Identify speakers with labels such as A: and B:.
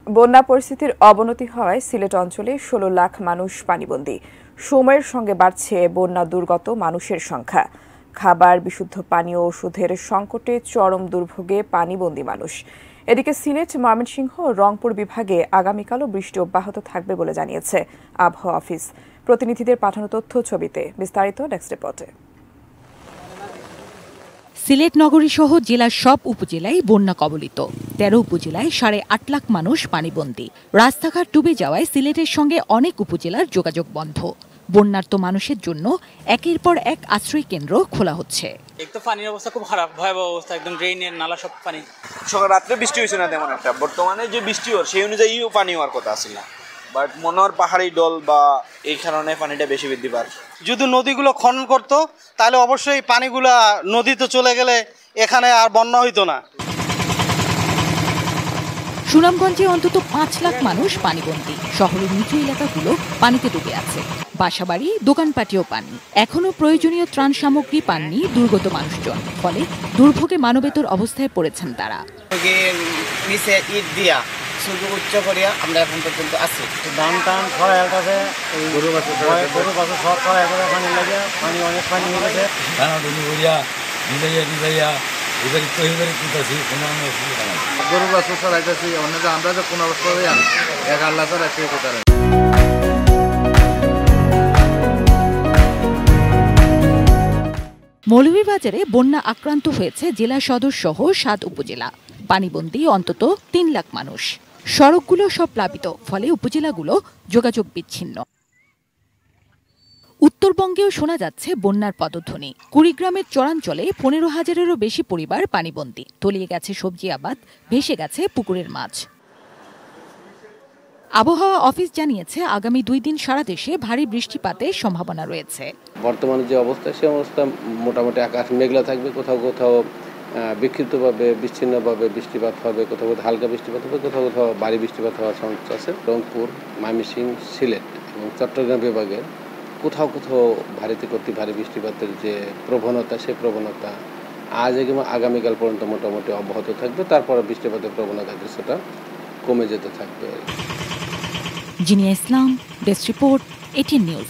A: বন্যা পরিস্থিতির অবনতি হওয়ায় সিলেট অঞ্চলে ১৬ লাখ মানুষ পানিবন্দী। সময়ের সঙ্গে বাড়ছে বন্যা দুর্গত মানুষের সংখ্যা। খাবার, বিশুদ্ধ পানি ও ওষুধের সংকটে চরম দুর্ভোগে পানিবন্দী মানুষ। এদিকে সিলেট, ময়মনসিংহ ও রংপুর বিভাগে আগামীকালও বৃষ্টি অব্যাহত থাকবে বলে জানিয়েছে আবহাওয়া অফিস। প্রতিনিধিদের পাঠানো তথ্য ছবিতে বিস্তারিত নেক্সট রিপোর্টে।
B: সিলেট নগরী সহ জেলার সব উপজেলায় বন্যা কবলিত। ১৩ উপজেলায় ৮.৫ লাখ মানুষ পানিবন্দী। রাস্তাঘাট ডুবে যাওয়ায় সিলেটের সঙ্গে অনেক উপজেলার যোগাযোগ বন্ধ। বন্যার্ত মানুষের জন্য একের পর এক আশ্রয় কেন্দ্র খোলা হচ্ছে।
C: একটু পানির অবস্থা খুব খারাপ, ভয়াবহ অবস্থা, একদম ড্রেনের নালা সব পানি।
D: সকাল রাত্রে বৃষ্টি হয়েছে না তেমন একটা, বর্তমানে যে বৃষ্টি হওয়ার সেই অনুযায়ীও পানি হওয়ার কথা আছে না, বাট মনে হয় পাহাড়ি ডল বা এই কারণে পানিটা বেশি বৃদ্ধি পায়।
E: যদি নদীগুলো খনন করতো তাহলে অবশ্যই পানিগুলা নদীতে চলে গেলে এখানে আর বন্যা হইতো না।
B: সুনামগঞ্জে অন্তত ৫ লাখ মানুষ পানিবন্দী। শহরের নিচু এলাকাগুলো পানিতে ডুবে আছে। বাসাবাড়ি, দোকানপাটেও পানি। এখনো প্রয়োজনীয় ত্রাণ সামগ্রী পাননি দুর্গত মানুষজন। ফলে দুর্ভোগে মানবেতর অবস্থায় পড়েছেন তারা।
F: নিচে ইট দিয়া শুধু উচ্চ করিয়া আমরা এখন পর্যন্ত আছি।
E: ধান টান ছড়া আছে, গরু বাছুর সব ছড়া করে পানি লাগে, পানি অনেক পানি হয়ে গেছে।
G: গরু বাছুর ছড়াইতেছি, অন্যদের আমরা যে কোনো অবস্থায় এক আল্লাহ ছাড়া কেউ কোথায়।
B: মৌলভীবাজারে বন্যা আক্রান্ত হয়েছে জেলা সদর সহ ৭ উপজেলা। পানিবন্দী অন্তত ৩ লাখ মানুষ। সড়কগুলো সব প্লাবিত, ফলে উপজেলাগুলো যোগাযোগ বিচ্ছিন্ন। উত্তরবঙ্গেও শোনা যাচ্ছে বন্যার পদধ্বনি। কুড়িগ্রামের চরাঞ্চলে ১৫,০০০-এরও বেশি পরিবার পানিবন্দী। তলিয়ে গেছে সবজি আবাদ, ভেসে গেছে পুকুরের মাছ। আবহাওয়া অফিস জানিয়েছে আগামী ২ দিন সারা দেশে ভারী বৃষ্টিপাতের সম্ভাবনা রয়েছে।
H: বর্তমানে যে অবস্থা, সে অবস্থা মোটামুটি আকাশ মেঘলা থাকবে, কোথাও কোথাও বিক্ষিপ্তভাবে বিচ্ছিন্নভাবে বৃষ্টিপাত হবে, কোথাও কোথাও হালকা বৃষ্টিপাত হবে, কোথাও কোথাও ভারী বৃষ্টিপাত হওয়ার সম্ভাবনা আছে। রংপুর, ময়মনসিংহ, সিলেট এবং চট্টগ্রাম বিভাগের কোথাও কোথাও ভারী থেকে অতি ভারী বৃষ্টিপাতের যে প্রবণতা, সেই প্রবণতা আজ এবং আগামীকাল পর্যন্ত মোটামুটি অব্যাহত থাকবে। তারপরে বৃষ্টিপাতের প্রবণতা কিছুটা কমে যেতে থাকবে।
B: জিনিয়া ইসলাম, ডেস্ক রিপোর্ট, এটিএন নিউজ।